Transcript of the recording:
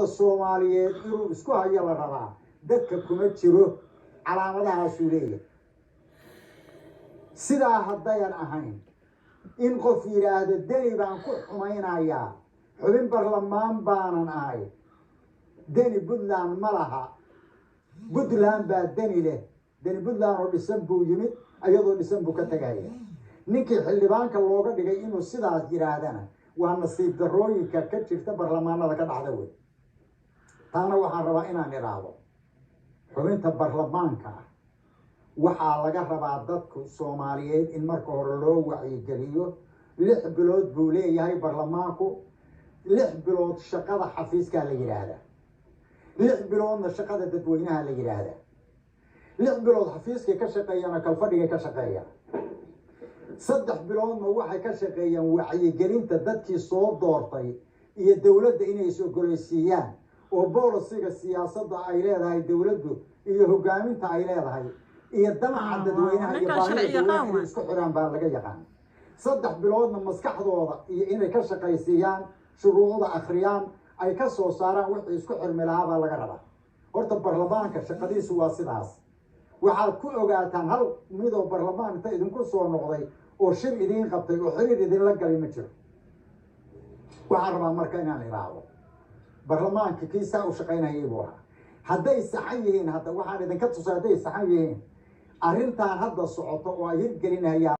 الصوماليين إنه إسكوها يلا ربع دك كمتشرو على مدى سوريا سدا هدايان أهين إن قفير هذا الدني بان كل حمين آيا حبين برلمان بانا آي دني بدلان ملها بدلان بعد دني له دني بدلان هو بيسبو يمد أيضا بيسبو كتجاهية نكى حلبان كاللوجا بيجي إنه سدا جيرادنا وهالنصيب دروي ككتشر تبرلمان هذا كده عدوي تانا وحنا رواينا نراضو حبين تبرلمان كا waxaa laga rabaa dadku Soomaaliyeed in marka hore loo wacyi geliyo 6 bilood buu leeyahay barlamaanku 6 bilood shaqada xafiiska la yiraahdo 6 biloodna shaqada dadweynaha la yiraahdo 6 bilood xafiiska ka shaqeeyana kal fadhiga ka shaqeeya 3 biloodna waxay ka shaqeeyaan wacyi gelinta dadkii soo doortay iyo dawladda inay soo goleysiyaan oo boolisiga siyaasadda ay leedahay dawladdu iyo hogaaminta ay leedahay iyo damaca dadweynaha iyo baahida isku xiraan baa laga yaqaan 3 biloodna maskaxdooda iyo inay ka shaqeysiyaan shuruucda akhriyaan ay ka soo saaraan wixii isku xirmi lahaa baa laga rabaa horta barlamaanka shaqadiisu waa sidaas waxaad ku ogaataan hal midoo barlamaan inta idinku soo noqday oo shir idin qabtay oo xiriir idin la galay ma jiro waxaan rabaa marka inaan iraado barlamaanka kiisa u shaqeynayay buu ahaa hadday saxan yihiin hadda waxaan idinka tusay hadday saxan yihiin arrintan hadda socoto oo ay hirgelinayaan